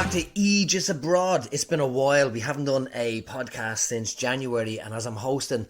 back to Aegis Abroad. It's been a while. We haven't done a podcast since January, and as I'm hosting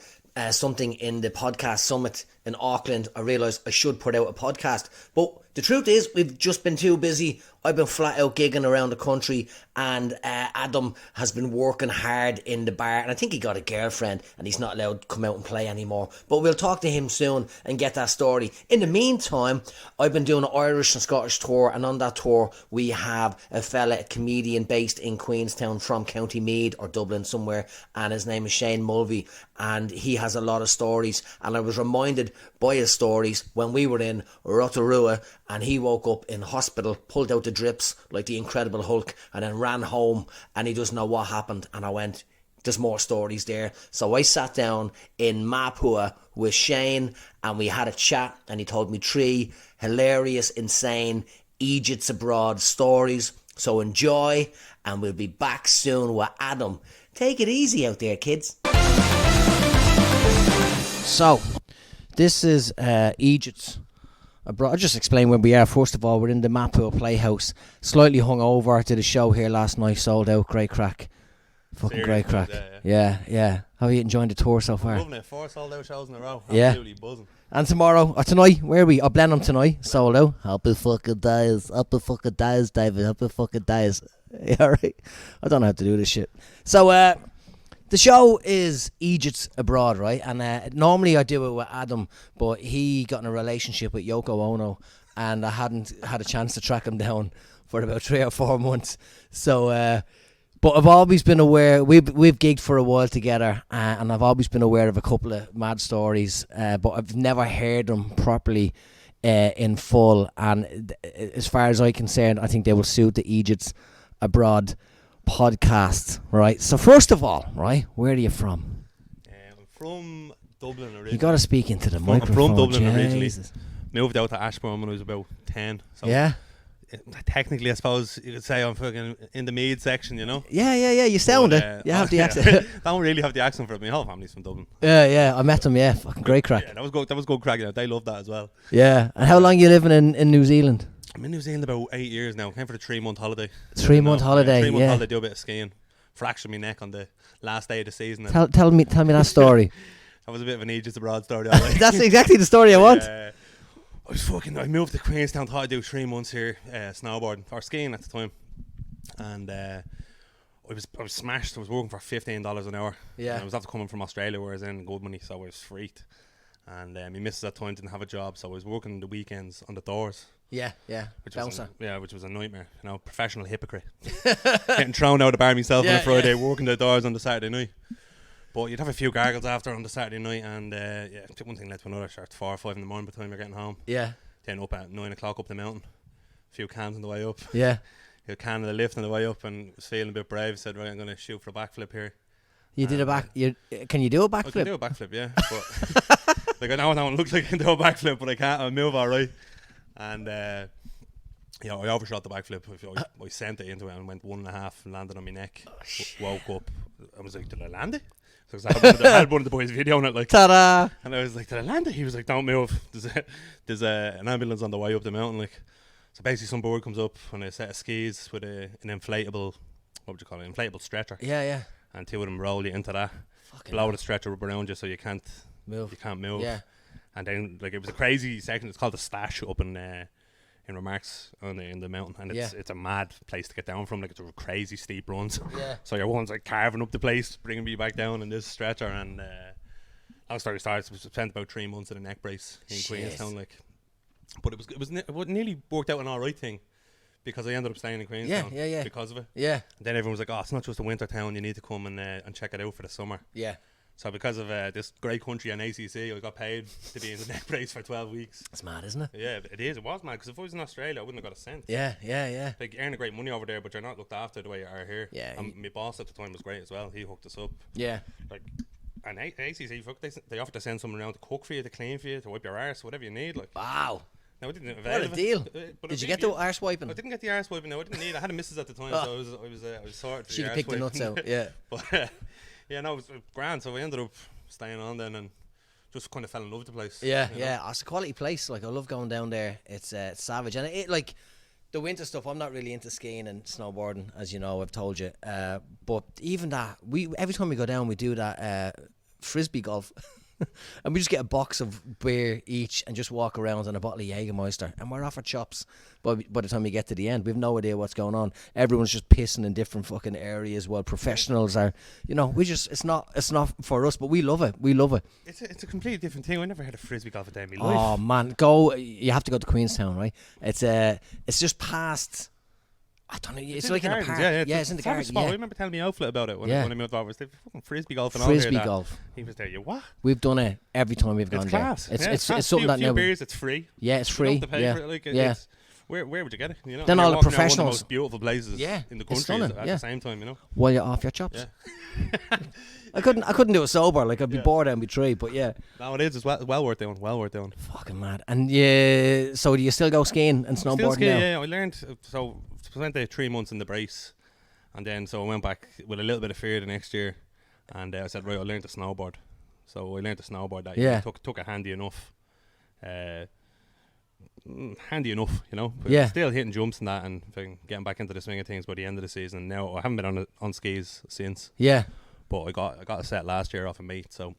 something in the podcast summit in Auckland, I realised I should put out a podcast. But the truth is, we've just been too busy. I've been flat out gigging around the country, and Adam has been working hard in the bar, and I think he got a girlfriend and he's not allowed to come out and play anymore. But we'll talk to him soon and get that story. In the meantime, I've been doing an Irish and Scottish tour, and on that tour we have a comedian based in Queenstown from County Meath or Dublin somewhere, and his name is Shane Mulvey, and he has a lot of stories, and I was reminded by his stories when we were in Rotorua and he woke up in hospital, pulled out the drips like the Incredible Hulk, and then ran home, and he doesn't know what happened. And I went, there's more stories there. So I sat down in Mapua with Shane and we had a chat, and he told me 3 hilarious, insane Aegis Abroad stories. So enjoy, and we'll be back soon with Adam. Take it easy out there, kids. So this is Aegis Abroad. I'll just explain where we are. First of all, we're in the Mapua Playhouse. Slightly hungover. Did a show here last night. Sold out. Great crack. Fucking great crack. Yeah. How are you enjoying the tour so far? Loving it. 4 sold out shows in a row. Absolutely buzzing. And tomorrow, or tonight, where are we? I'll blend them tonight. Sold out. Happy fucking days, David. Happy fucking days. Yeah, right. I don't know how to do this shit. So, the show is Aegis Abroad, right? And normally I do it with Adam, but he got in a relationship with Yoko Ono, and I hadn't had a chance to track him down for about 3 or 4 months. So, but I've always been aware, we've gigged for a while together, and I've always been aware of a couple of mad stories, but I've never heard them properly in full. And as far as I'm concerned, I think they will suit the Aegis Abroad podcast, right? So first of all, right, where are you from? I'm from Dublin originally. You got to speak into the microphone. I'm from Dublin originally. Jesus. Moved out to Ashbourne when I was about 10. So Yeah. Technically, I suppose you could say I'm fucking in the Meath section, you know? Yeah. You sound it. You have the accent. Don't really have the accent for it. My whole family's from Dublin. Yeah. I met them. Yeah, fucking great crack. Yeah, that was good crack. They loved that as well. Yeah. And how long you living in New Zealand? I'm in New Zealand about 8 years now. Came for the 3-month holiday. 3-month holiday. 3-month holiday. Do a bit of skiing. Fractured my neck on the last day of the season. Tell me that story. That was a bit of an Aegis Abroad story. That's exactly the story I want. I moved to Queenstown, thought I'd do 3 months here snowboarding or skiing at the time, and I was smashed. I was working for $15 an hour. Yeah, and I was after coming from Australia where I was in good money, so I was freaked. And my missus at the time didn't have a job, so I was working the weekends on the doors. Yeah, which bouncer. Was a nightmare. You know, professional hypocrite. Getting thrown out of the bar myself on a Friday, working the doors on the Saturday night. But you'd have a few gargles after on the Saturday night, and one thing led to another. Start 4 or 5 in the morning by the time you're getting home. Yeah. Then up at 9 o'clock up the mountain. A few cans on the way up. Yeah. A can of the lift on the way up, and was feeling a bit brave. Said, right, I'm going to shoot for a backflip here. You did a back. Can you do a backflip? I can do a backflip, yeah. But like I know it looks like I can do a backflip, but I can't. I move all right. And I overshot the backflip. I sent it into it and went 1.5 and landed on my neck. Woke up. I was like, did I land it? So I had one of the boys video on it, like, ta-da! And I was like, did I land it? He was like, don't move. There's an ambulance on the way up the mountain, like. So basically, some board comes up on a set of skis with an inflatable, what would you call it? Inflatable stretcher. Yeah. And 2 of them roll you into that, blow the stretcher up around you so you can't move. You can't move. Yeah. And then it was a crazy section. It's called the Stash up in Remarks in the mountain, and it's a mad place to get down from. Like, it's a crazy steep runs. Yeah. So your one's like carving up the place, bringing me back down in this stretcher, and long story starts. We spent about 3 months in a neck brace in Queenstown, like. But it nearly worked out an alright thing, because I ended up staying in Queenstown. Yeah. Because of it. Yeah. And then everyone was like, "Oh, it's not just a winter town. You need to come and check it out for the summer." Yeah. So because of this great country on ACC, I got paid to be in the neck brace for 12 weeks. That's mad, isn't it? Yeah, it is. It was mad, because if I was in Australia, I wouldn't have got a cent. Yeah. Like, you earn a great money over there, but you're not looked after the way you are here. Yeah. And my boss at the time was great as well. He hooked us up. Yeah. Like, and ACC, they offered to send someone around to cook for you, to clean for you, to wipe your arse, whatever you need. Like. Wow. No, I didn't. What a deal! Did you get the arse wiping? I didn't get the arse wiping. No, I didn't need. I had a missus at the time, so I was sorted. She could pick the nuts out. Yeah. But it was grand. So I ended up staying on then, and just kind of fell in love with the place. Yeah. It's a quality place. Like, I love going down there. It's savage, and it like the winter stuff, I'm not really into skiing and snowboarding, as you know, I've told you. But even that, every time we go down, we do that frisbee golf. And we just get a box of beer each and just walk around on a bottle of Jägermeister, and we're off our chops. But by the time we get to the end, we've no idea what's going on. Everyone's just pissing in different fucking areas while professionals are, it's not for us, but we love it. We love it. It's a completely different thing. I never had a frisbee golf a day in my life. Oh man, you have to go to Queenstown, right? It's just past. I don't know. It's like in a park. Yeah, it's in the garden. I remember telling me outfit about it when I moved over. They fucking frisbee golf and all frisbee golf. He was there. You what? We've done it every time we've gone there. It's something that few beers. It's free. Yeah, it's free. You don't have to pay for it. Like, where would you get it? Then all the professionals. One of the most beautiful places in the country at the same time. While you're off your chops. Yeah. I couldn't do it sober. Like I'd be bored and be three. But yeah. No, it is. It's well worth doing. Well worth doing. Fucking mad. And so do you still go skiing and snowboarding still skiing, now? Yeah, I learned. So I spent 3 months in the brace, and then so I went back with a little bit of fear the next year, and I said, right, I learned to snowboard. So I learned to snowboard that year. Took it handy enough. But still hitting jumps and that, and getting back into the swing of things by the end of the season. And now I haven't been on skis since. Yeah. But I got a set last year off a mate, so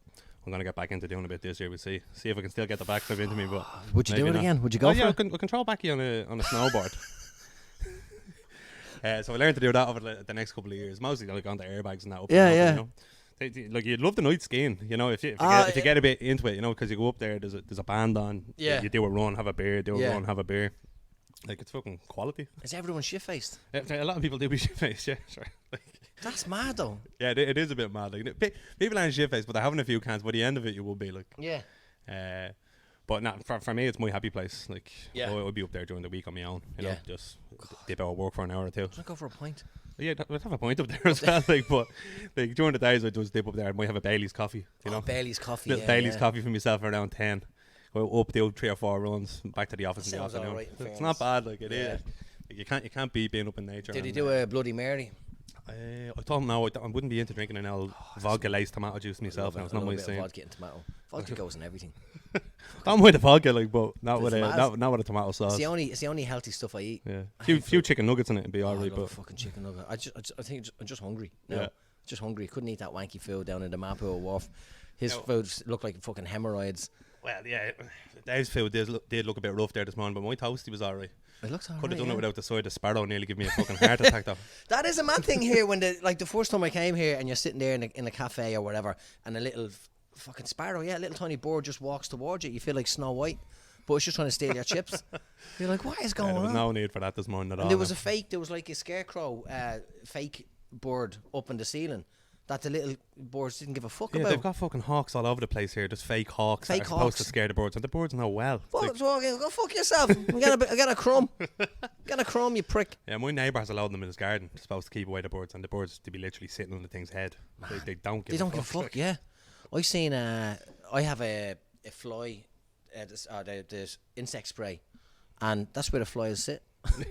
I'm gonna get back into doing a bit this year. We'll see if I can still get the backside into me. But would you do it again? Would you go for it? I can throw backy on a snowboard. So I learned to do that over the next couple of years, mostly like on the airbags and that. Like you'd love the night skiing, if you get a bit into it, because you go up there, there's a band on. Yeah. You do a run, have a beer. Run, have a beer. Like it's fucking quality. Is everyone shit faced? A lot of people do be shit faced. Yeah, sure. That's mad though. Yeah, it is a bit mad. Like people aren't shit faced, but they're having a few cans. By the end of it, you will be like. Yeah. But not for me, it's my happy place. Like, I'll be up there during the week on my own. Just dip out of work for an hour or two. Should I go for a pint? Yeah, I'd have a pint up there as well. But during the days, I just dip up there. I might have a Bailey's coffee. Bailey's coffee. Little Bailey's coffee for myself around 10. Go up, do 3 or 4 runs, back to the office in the afternoon. Right, it's not bad. Like it is. Like, you can't beat being up in nature. Did he do a Bloody Mary? I told him no, I wouldn't be into drinking an old vodka laced tomato juice myself. It's not my thing. Vodka and tomato. Vodka goes in everything. Don't mind the vodka, but not with a tomato sauce. It's the only healthy stuff I eat. Yeah, few chicken nuggets in it would be alright. But fucking chicken nugget. I think I'm just hungry. No, just hungry. Couldn't eat that wanky food down in the Mapool Wharf. His food looked like fucking hemorrhoids. Well, yeah, Dave's food did look a bit rough there this morning, but my toasty was alright. It looks alright. Could have done it without the side of sparrow nearly give me a fucking heart attack though. That is a mad thing here when the first time I came here and you're sitting there in a cafe or whatever, and a little fucking sparrow, a little tiny bird just walks towards you. You feel like Snow White, but it's just trying to steal your chips. You're like, what is going on? There was no need for that this morning at all. There was there was like a scarecrow, fake bird up in the ceiling that the little birds didn't give a fuck about. Yeah, they've got fucking hawks all over the place here. Just fake hawks that are supposed to scare the birds, and the birds know well. Go fuck yourself. I got a crumb. Got a crumb, you prick. Yeah, my neighbour has a load of them in his garden. They're supposed to keep away the birds, and the birds to be literally sitting on the thing's head. They don't give a fuck. Yeah. I seen I have a fly, the insect spray, and that's where the flies sit.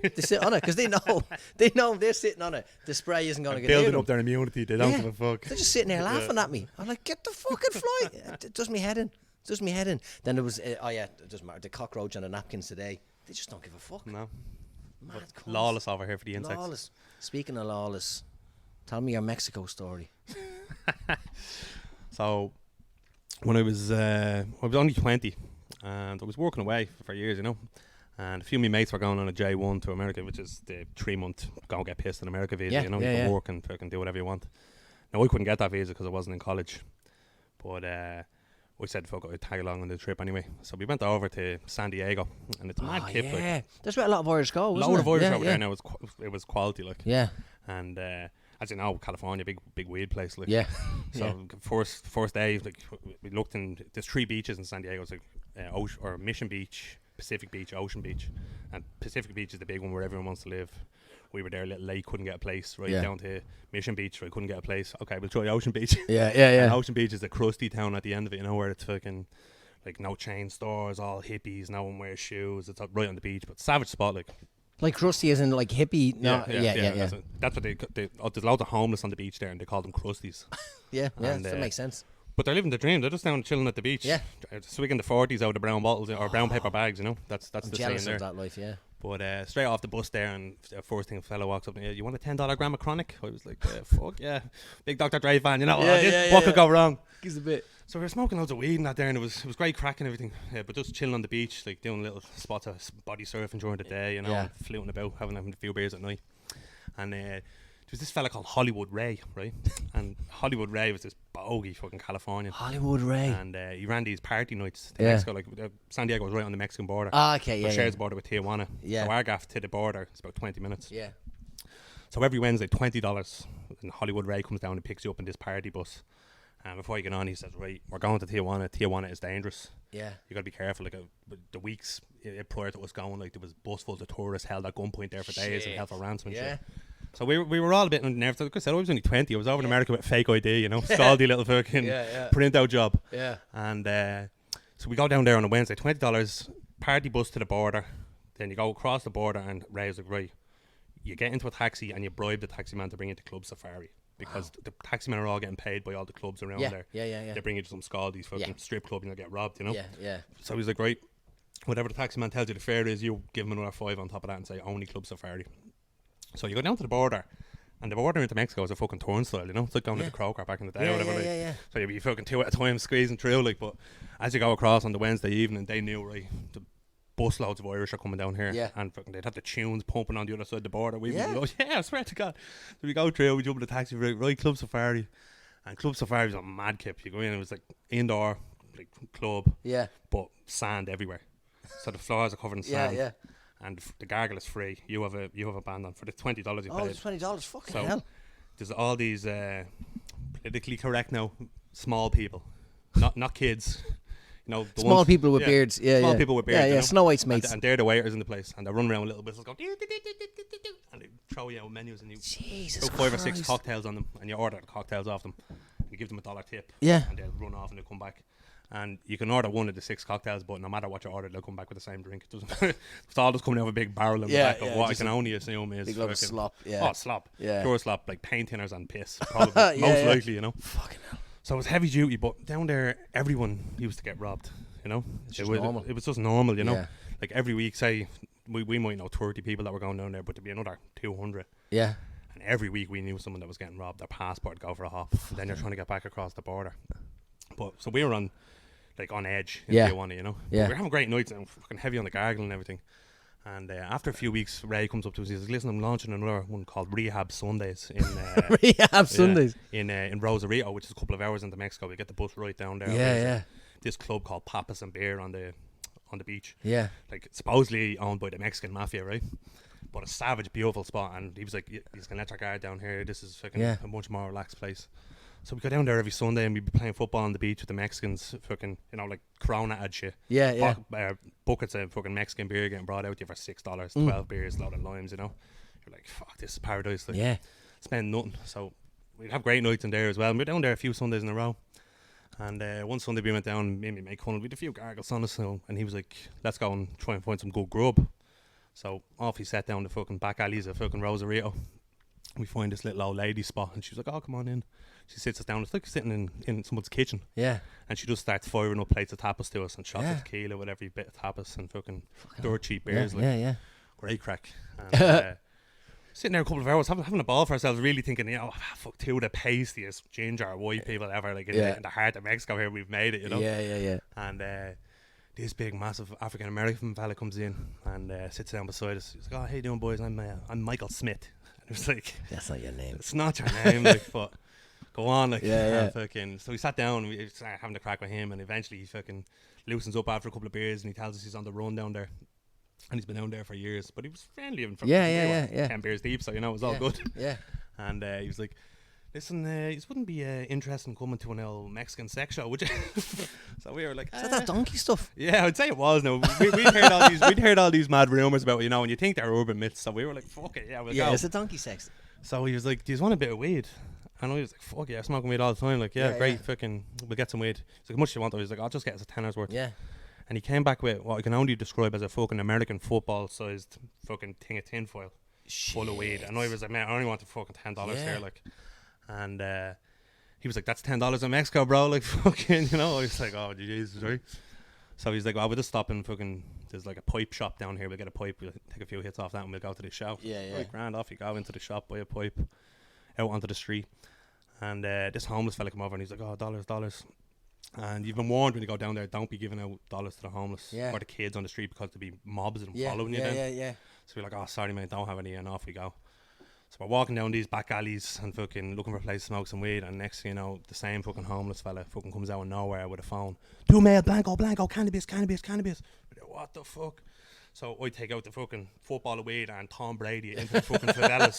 They sit on it because they know they're sitting on it. The spray isn't going to get building up their immunity. They don't give a fuck. They're just sitting there laughing at me. I'm like, get the fucking fly. It does me head in. Then there was it doesn't matter. The cockroach on the napkins today. They just don't give a fuck. No. Lawless over here for the insects. Lawless. Speaking of lawless, tell me your Mexico story. So when I was only 20, and I was working away for years, and a few of my mates were going on a J1 to America, which is the 3-month go get pissed in America visa. You can work and fucking do whatever you want. Now I couldn't get that visa because I wasn't in college, but we said fuck it, I'd tag along on the trip anyway. So we went over to San Diego, and it's a mad kip. Yeah, that's where a lot of Irish go. A lot of Irish over there now. It was quality, like. Yeah. And as you know, California, big weed place, like. Yeah. So first day, like we looked in. There's 3 beaches in San Diego. It's like Mission Beach, Pacific Beach, Ocean Beach, and Pacific Beach is the big one where everyone wants to live. We were there a little late, couldn't get a place. Down to Mission Beach, we couldn't get a place. Okay, we'll try Ocean Beach. Yeah. And Ocean Beach is a crusty town at the end of it, where it's fucking like no chain stores, all hippies, no one wears shoes. It's right on the beach, but savage spot, like crusty as in like hippie. No, yeah. That's what they there's loads of homeless on the beach there, and they call them crusties. That makes sense. But they're living the dream. They're just down chilling at the beach. Yeah. Swigging the 40s out of brown bottles or brown paper bags, That's the saying there. Jealous of that life, yeah. But straight off the bus there, and first thing a fella walks up and you want a $10 gram of chronic? I was like, fuck yeah, big Dr. Dre fan, you know. What could go wrong? Gives a bit. So we were smoking loads of weed and that there, and it was great crack and everything. But just chilling on the beach, like doing little spots of body surfing during the day, you know, and fluting about, having a few beers at night. And there was this fella called Hollywood Ray, right? And Hollywood Ray was this bogey fucking Californian. Hollywood Ray. And he ran these party nights to Mexico. Like San Diego was right on the Mexican border. Okay, yeah. Shares the border with Tijuana. Yeah. So our gaff to the border is about 20 minutes. Yeah. So every Wednesday, $20, and Hollywood Ray comes down and picks you up in this party bus. And before you get on, he says, right, we're going to Tijuana. Tijuana is dangerous. Yeah. You got to be careful. Like the weeks prior to us going, like there was bus full of tourists held at gunpoint there for days and held for ransom and shit. So we were all a bit nervous. Like I said, I was only 20. I was over in America with fake ID, you know, scaldy little fucking printout job. Yeah. And so we go down there on a Wednesday, $20, party bus to the border. Then you go across the border and Ray's like, right, you get into a taxi and you bribe the taxi man to bring you to Club Safari. Because the taxi men are all getting paid by all the clubs around there. Yeah. They bring you to some scaldies fucking strip club and you'll get robbed, you know? Yeah. So he's like, right, whatever the taxi man tells you the fare is, you give him another $5 on top of that and say, only Club Safari. So you go down to the border, and the border into Mexico is a fucking turnstile, you know? It's like going to the Kroger back in the day or whatever. Yeah. So you'd be fucking two at a time squeezing through, like, but as you go across on the Wednesday evening, they knew, right, the busloads of Irish are coming down here, and fucking they'd have the tunes pumping on the other side of the border. I swear to God. So we go through, we jump in the taxi, right, Club Safari. And Club Safari was a mad kip. You go in, it was like indoor, like club, but sand everywhere. So the floors are covered in sand. And the gargle is free. You have a band on for the $20 you paid. Oh, $20, fucking hell. There's all these politically correct now small people, not kids. You know, the small ones, people with beards. Small people with beards. Yeah. You know? Snow White's mates. And they're the waiters in the place, and they run around with little whistles going, and they throw you out menus, and you Jesus put 5 or 6 cocktails on them, and you order the cocktails off them. You give them $1 tip. Yeah. And they'll run off and they'll come back. And you can order one of the 6 cocktails, but no matter what you order, they'll come back with the same drink. It doesn't. It's all just coming out of a big barrel in the back of what I can only assume is big of slop. Oh, slop. Yeah. Pure slop, like paint thinners and piss, probably. Most likely, you know. Fucking hell. So it was heavy duty, but down there, everyone used to get robbed, you know. Normal. It was just normal, you know. Yeah. Like every week, say, we might know 30 people that were going down there, but there'd be another 200. Yeah. And every week we knew someone that was getting robbed, their passport go for a hop, and then you're trying to get back across the border. But so we were on edge in Tijuana, you know. Yeah. We were having great nights and fucking heavy on the gargle and everything. And after a few weeks, Ray comes up to us. He's like, "Listen, I'm launching another one called Rehab Sundays in Rehab Sundays in Rosarito, which is a couple of hours into Mexico. We get the bus right down there. Yeah. This club called Papas and Beer on the beach. Yeah. Like supposedly owned by the Mexican mafia, right? But a savage, beautiful spot. And he was like, "He's gonna let your guard down here. This is fucking a much more relaxed place." So we go down there every Sunday and we'd be playing football on the beach with the Mexicans, fucking, you know, like Corona ad shit. Yeah. Buckets of fucking Mexican beer getting brought out to you for $6, 12 beers, a load of limes, you know. You're like, fuck, this is paradise. Like, spend nothing. So we'd have great nights in there as well. And we were down there a few Sundays in a row. And one Sunday we went down, made me make Hunnell, we had a few gargles on us, so, and he was like, let's go and try and find some good grub. So off he sat down the fucking back alleys of fucking Rosarito. We find this little old lady spot and she was like, "Oh, come on in." She sits us down. It's like sitting in someone's kitchen. Yeah. And she just starts firing up plates of tapas to us and shots of tequila with every bit of tapas and fucking dirt cheap beers. Great crack. And sitting there a couple of hours having a ball for ourselves, really thinking, you know, fuck, 2 of the pastiest ginger white people ever, like in the heart of Mexico here, we've made it, you know. Yeah. And this big massive African American fella comes in and sits down beside us. He's like, "Oh, how you doing, boys? I'm Michael Smith." And it was like, "That's not your name." It's not your name, like, but go on, like, fucking. So we sat down and we started having a crack with him, and eventually he fucking loosens up after a couple of beers and he tells us he's on the run down there. And he's been down there for years, but he was friendly even from 10 beers deep, so you know it was all good. Yeah. And he was like, "Listen, you wouldn't be interested in coming to an old Mexican sex show, would you?" So we were like, "Is that donkey stuff?" Yeah, I'd say it was. No, we'd heard all these mad rumors about it, you know, and you think they're urban myths. So we were like, "Fuck it, we'll go." Yeah, it's a donkey sex. So he was like, "Do you want a bit of weed?" And I was like, "Fuck yeah, I'm smoking weed all the time." Like, great, fucking, we'll get some weed. He's like, "How much do you want?" I was like, "I'll just get us a $10 worth." Yeah. And he came back with what I can only describe as a fucking American football-sized fucking thing of tinfoil full of weed. And I was like, "Man, I only want the fucking $10 there." Like, and he was like, "That's $10 in Mexico, bro." Like, fucking, you know. I was like, "Oh, Jesus, right?" So he's like, "Well, we'll just stop in fucking there's like a pipe shop down here. We'll get a pipe, we'll take a few hits off that, and we'll go to the shop. Right, grand, off you go into the shop, buy a pipe, out onto the street. And this homeless fella come over and he's like, oh, dollars. And you've been warned when you go down there, don't be giving out dollars to the homeless or the kids on the street, because there'll be mobs of them following you then. So we're like, oh, sorry mate, don't have any, and off we go. So we're walking down these back alleys and fucking looking for a place to smoke some weed, and next thing you know, the same fucking homeless fella fucking comes out of nowhere with a phone. 2 male, blanco, cannabis. What the fuck? So I take out the fucking football of weed and Tom Brady into the fucking favelas.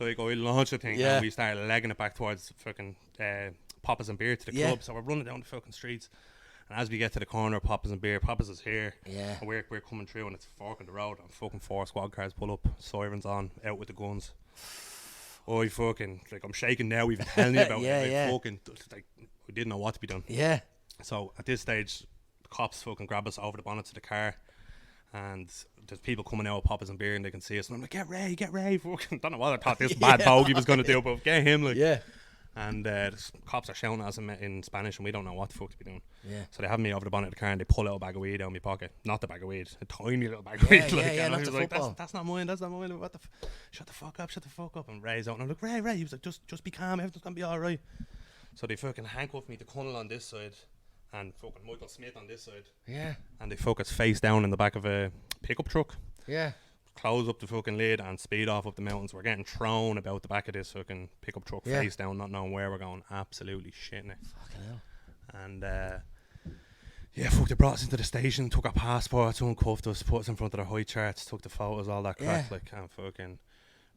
Like, I launch the thing and we start legging it back towards fucking Papa's and Beer to the club. So we're running down the fucking streets. And as we get to the corner, Papa's and Beer, Papa's is here. And we're coming through, and it's a fork in the road, and fucking 4 squad cars pull up, sirens on, out with the guns. Oh, fucking, like, I'm shaking now even telling you about it. Fucking, like, we didn't know what to be done. So at this stage, the cops fucking grab us over the bonnets of the car, and there's people coming out with Papa's and Beer, and they can see us, and I'm like, get Ray, fucking, don't know what I thought this bad bogey was going to do, but get him, like. And the cops are shouting at us in Spanish, and we don't know what the fuck to be doing. So they have me over the bonnet of the car, and they pull out a bag of weed out of my pocket. Not the bag of weed, a tiny little bag of weed. And I was like, that's not mine. What the shut the fuck up. And Ray's out, and I'm like, Ray. He was like, just be calm, everything's gonna be alright. So they fucking handcuffed me to Connell on this side, and fucking Michael Smith on this side. And they fuck us face down in the back of a pickup truck. Close up the fucking lid and speed off up the mountains. We're getting thrown about the back of this fucking pickup truck, face down, not knowing where we're going. Absolutely shitting it. Fucking hell. And they brought us into the station, took our passports, uncuffed us, put us in front of the high charts, took the photos, all that crap. Like, and fucking,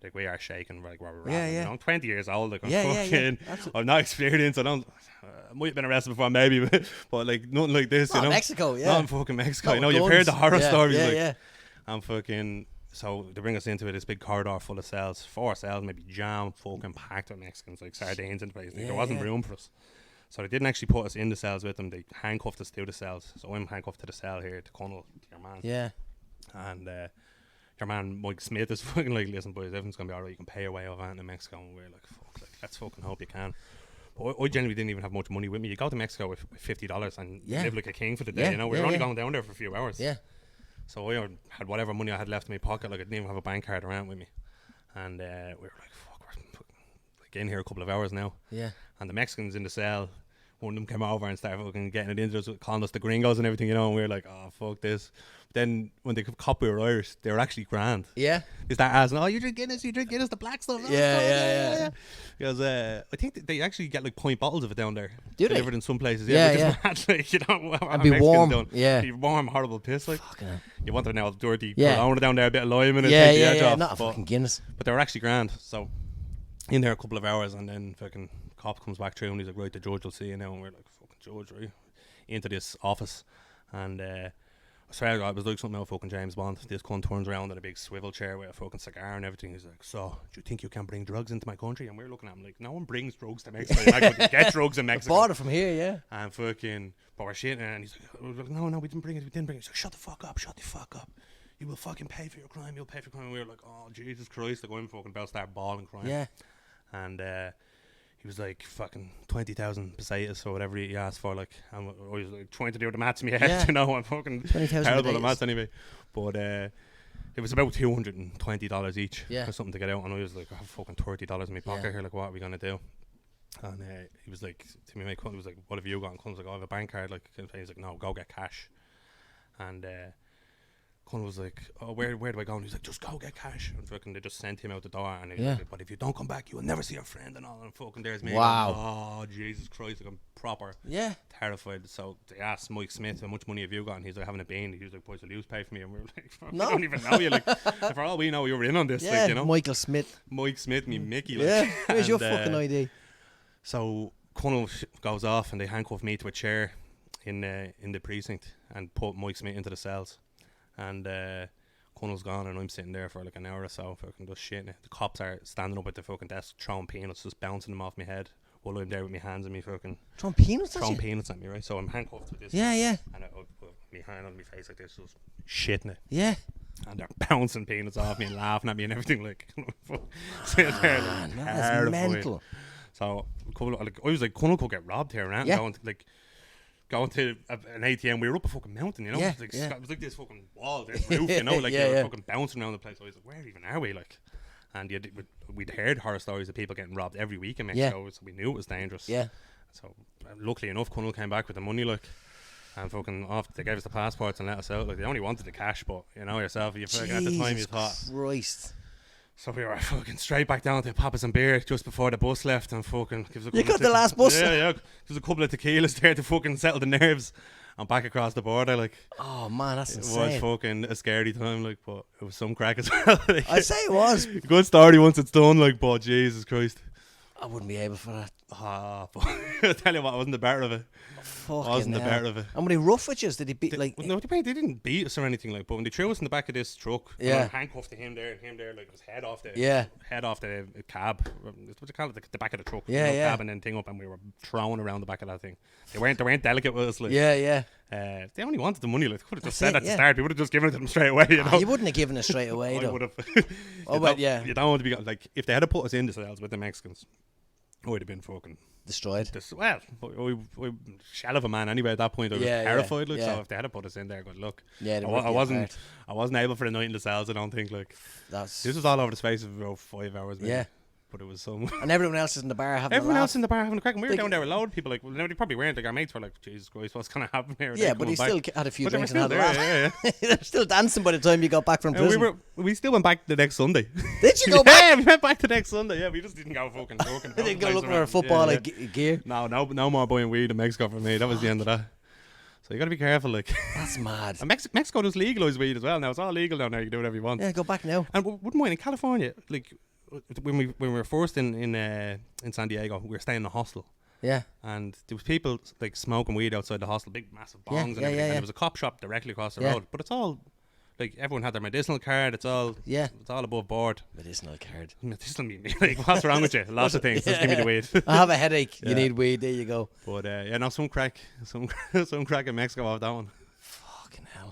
like, we are shaking, like, where we're at. I'm 20 years old, like, I'm not experienced. I might have been arrested before, maybe, but like, nothing like this, you know. Mexico, Not in fucking Mexico, you know. You've heard the horror stories, and fucking. So they bring us into this big corridor full of cells, 4 cells, maybe jam fucking packed with Mexicans, like sardines in the place. There wasn't room for us. So they didn't actually put us in the cells with them. They handcuffed us to the cells. So I'm handcuffed to the cell here, to Connell, to your man. And your man Mike Smith is fucking like, listen boys, everything's going to be alright. You can pay your way over into Mexico. And we're like, fuck, like, let's fucking hope you can. But I genuinely didn't even have much money with me. You go to Mexico with $50 and you live like a king for the day, you know. We're only going down there for a few hours. So I had whatever money I had left in my pocket, like I didn't even have a bank card around with me. And we were like, fuck, we're like in here a couple of hours now. And the Mexicans in the cell, one of them came over and started fucking getting it into us, calling us the gringos and everything, you know, and we were like, oh, fuck this. But then when they cop we were Irish, they were actually grand. They start asking, oh, you drink Guinness, the black stuff. Because I think they actually get like pint bottles of it down there. Delivered in some places. Like, you know, and be warm. Be warm, horrible piss. Like, you want to know dirty. I want it down there, a bit of lime and take the edge off. Not a fucking Guinness. But they were actually grand. So in there a couple of hours, and then fucking cop comes back through and he's like, right, the judge will see you now. And we're like, fucking judge, right? Into this office, and I swear to God, it was like something out of fucking James Bond. This cunt turns around in a big swivel chair with a fucking cigar and everything. He's like, so, do you think you can bring drugs into my country? And we're looking at him like, no one brings drugs to Mexico. I couldn't get drugs in Mexico. Bought it from here, And fucking, but we're shitting, and he's like, no, we didn't bring it. He's like, shut the fuck up. You will fucking pay for your crime. And we were like, oh, Jesus Christ. Like, I'm fucking about to start bawling crying. And he was like, fucking 20,000 pesetas or whatever he asked for. Like, I was like trying to do the maths in my head, you know. I'm fucking terrible at maths anyway. But it was about $220 each for something to get out. And I was like, I have fucking $30 in my pocket here. Like, what are we going to do? And he was like, to me, my cousin was like, what have you got? And Connor's like, oh, I have a bank card. Like, he's like, no, go get cash. And Connor was like, oh, where do I go? And he's like, just go get cash. And fucking they just sent him out the door. And he was like, but if you don't come back, you will never see your friend and all. And fucking there's me. Wow. Going, oh, Jesus Christ. Like, I'm proper terrified. So they asked Mike Smith, how much money have you got? And he's like, having a bean. He was like, boys, will you pay for me? And we were like, no. I don't even know you. Like, for all we know, you were in on this. Like, you know? Michael Smith. Mike Smith, me Mickey. Like. Where's your fucking ID? So Connell goes off and they handcuff me to a chair in the precinct and put Mike Smith into the cells. And Connell's gone and I'm sitting there for like an hour or so fucking just shitting it. The cops are standing up at the fucking desk throwing peanuts, just bouncing them off my head while I'm there with my hands and me fucking throwing peanuts at me, right? So I'm handcuffed with this. And I put my hand on my face like this, just shitting it. And they're bouncing peanuts off me and laughing at me and everything, like sitting there like, that's mental. So I was like, Connell could get robbed here, right? Going to, like, going to an ATM. We were up a fucking mountain, you know. Yeah, It was like this fucking wall, this roof, you know, like you were fucking bouncing around the place. I was like, where even are we, like? And we'd heard horror stories of people getting robbed every week in Mexico, so we knew it was dangerous. Yeah. So luckily enough, Connell came back with the money, like, and fucking off. They gave us the passports and let us out. Like, they only wanted the cash, but you know yourself, you fucking at the time you thought. Christ. So we were fucking straight back down to Papa's and Beer just before the bus left, and fucking gives a couple. You got the last bus. Yeah. Gives a couple of tequilas there to fucking settle the nerves. And back across the border, like. Oh man, that's insane. It was fucking a scary time, like, but it was some crack as well. Like, I'd say it was. Good story once it's done, like, but Jesus Christ. I wouldn't be able for that. But I tell you what, I wasn't the better of it. Fucking the better of it. And when he rough with you, did he beat like? No, they didn't beat us or anything, like. But when they threw us in the back of this truck, and handcuffed to him there, like his head off the cab. What's it called? The back of the truck. Cab and then thing up, and we were thrown around the back of that thing. They weren't delicate with us, like. They only wanted the money, like. They could have just said at the start. We would have just given it to them straight away, you know. You wouldn't have given it straight away, though. I would have. You don't want to be like, if they had put us in the cells with the Mexicans, I would have been fucking destroyed. We shell of a man anyway at that point. I was terrified, like. So if they had put us in there, good luck. Yeah, I wasn't able for the night in the cells. I don't think, like. This was all over the space of about 5 hours. Maybe. Yeah. But it was some. And everyone else is in the bar having everyone else in the bar having a crack. And we were down there with a load of people. Like, well, they probably weren't. Like, our mates were like, Jesus Christ, what's going to happen here? Yeah, but he still had a few drinks and had a laugh. Yeah. They were still dancing by the time you got back from prison. We still went back the next Sunday. Did you go back? Yeah, we went back the next Sunday. Yeah, we just didn't go fucking looking. We didn't go looking for football gear. No more buying weed in Mexico for me. That was the end of that. So you got to be careful, like. That's mad. And Mexico does legalise weed as well now. It's all legal down there. You can do whatever you want. Yeah, go back now. And wouldn't mind in California, like. When we were first in San Diego, we were staying in a hostel. Yeah. And there was people like smoking weed outside the hostel, big massive bongs and everything. And there was a cop shop directly across the road. But it's all like everyone had their medicinal card. It's all above board. Medicinal card. Medicinal mean like what's wrong with you? Lots of things. Just give me the weed. I have a headache. You need weed. There you go. But some crack in Mexico off that one. Fucking hell.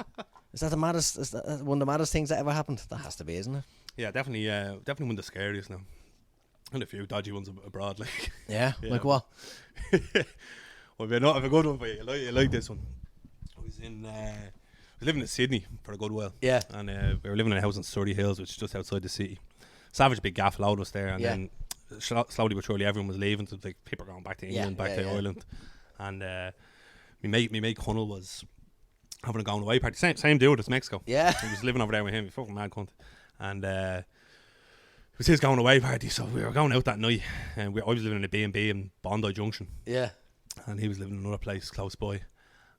Is that the maddest? Is that one of the maddest things that ever happened? That has to be, isn't it? Yeah, definitely one of the scariest now. And a few dodgy ones abroad, like. Yeah, like what? Well, I have a good one for you. You like this one? I was living in Sydney for a good while. Yeah. And we were living in a house in Surrey Hills, which is just outside the city. Savage big gaff load was there, and then slowly but surely everyone was leaving. So like people were going back to England, back to Ireland, and my mate Connell was having a going away party. Same dude as Mexico. Yeah. He was living over there with him. He fucking mad cunt. And it was his going away party, so we were going out that night, and I was living in a B&B in Bondi Junction. Yeah. And he was living in another place close by,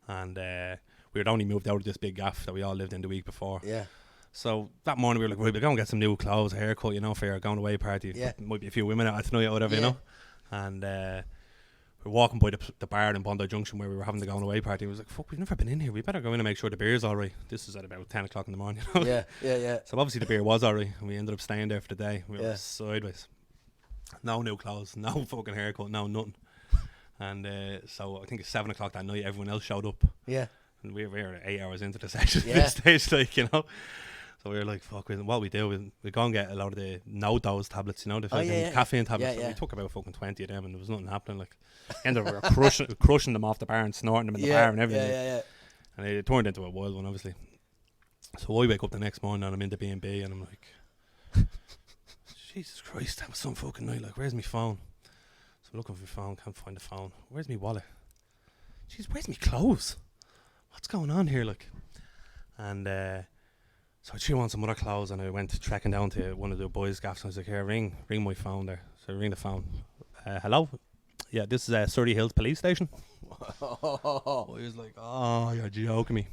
and we had only moved out of this big gaff that we all lived in the week before. Yeah. So that morning we were like, we're going to get some new clothes, a haircut, you know, for our going away party. Yeah. Might be a few women out tonight or whatever, you know. And we were walking by the bar in Bondi Junction where we were having the going away party. We was like, fuck, we've never been in here. We better go in and make sure the beer's all right. This is at about 10 o'clock in the morning. You know? Yeah. So obviously the beer was all right, and we ended up staying there for the day. We were sideways. No new clothes, no fucking haircut, no nothing. And so I think it's 7 o'clock that night, everyone else showed up. Yeah. And we were 8 hours into the session at this stage, like, you know. So we were like, fuck, what we do, we go and get a lot of the no-dose tablets, you know, the caffeine tablets. So we took about fucking 20 of them, and there was nothing happening. Like, ended up we were crushing them off the bar and snorting them in the bar and everything. Yeah. And it turned into a wild one, obviously. So I wake up the next morning and I'm in the B&B and I'm like, Jesus Christ, that was some fucking night. Like, where's my phone? So I'm looking for my phone, can't find the phone. Where's my wallet? Jeez, where's my clothes? What's going on here? Like, and so I threw on some other clothes and I went tracking down to one of the boys' gaffs and I was like, here, ring my phone there. So I ring the phone. Hello? Yeah, this is Surrey Hills Police Station. I was like, oh, you're joking me.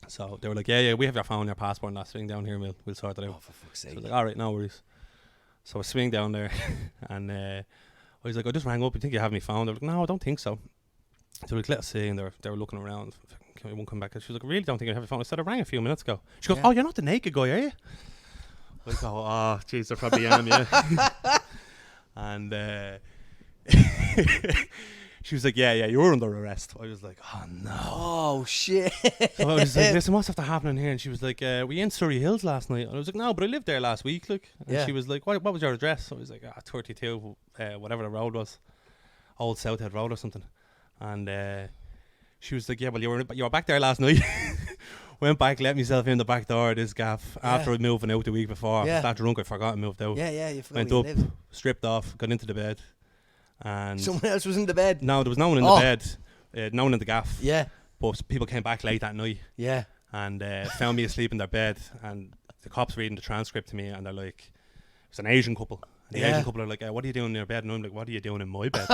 So they were like, yeah, we have your phone, your passport and that. Swing down here and we'll sort it out. Oh, for fuck's sake. So I was like, alright, no worries. So I swing down there and I was like, I just rang up, you think you have my phone? They were like, no, I don't think so. So like, let's see, and they were looking around. Can we come back? She was like, I really don't think I have a phone. I said, I rang a few minutes ago. She goes, oh, you're not the naked guy, are you? I go, oh, jeez, I probably am, yeah. And she was like, yeah, you're under arrest. I was like, oh, no. Oh, shit. So I was like, listen, what's after happening here? And she was like, were you in Surrey Hills last night? And I was like, no, but I lived there last week, like. And she was like, what was your address? So I was like, 32, whatever the road was. Old Southhead Road or something. And she was like, yeah, well, you were back there last night. Went back, let myself in the back door of this gaff after moving out the week before. I was that drunk, I forgot I moved out. Yeah, you forgot. Went up, stripped off, got into the bed, and someone else was in the bed. No, there was no one in the bed. No one in the gaff. Yeah. But people came back late that night. Yeah. And found me asleep in their bed, and the cops reading the transcript to me, and they're like, it's an Asian couple. And the Asian couple are like, what are you doing in your bed? And I'm like, what are you doing in my bed?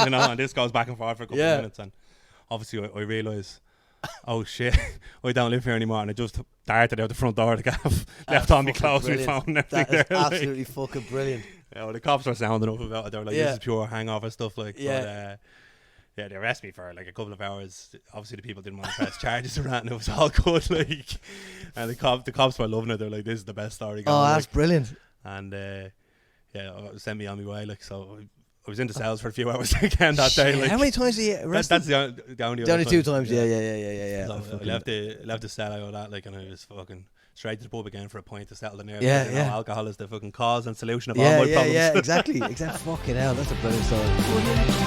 You know, and this goes back and forth for a couple of minutes, and obviously I realise, oh shit, I don't live here anymore, and I just darted out the front door of the gaff, left on my clothes, my phone and everything. That is absolutely fucking brilliant. Yeah, well, the cops were sounding up about it. They were like, this is pure hangover stuff, like. But, yeah, they arrested me for like a couple of hours. Obviously, the people didn't want to press charges around, and it was all good. Like, and the cops were loving it. They're like, "This is the best story." Oh, that's brilliant. And sent me on my way. Like, so I was in the cells for a few hours again that day. Like, how many times are you arrested? That's the only two times. Yeah. So I left the cell out of that, like, and I was fucking straight to the pub again for a pint to settle the nerves. Yeah. Alcohol is the fucking cause and solution of all my problems. Yeah, exactly. Fucking hell, that's a brilliant story.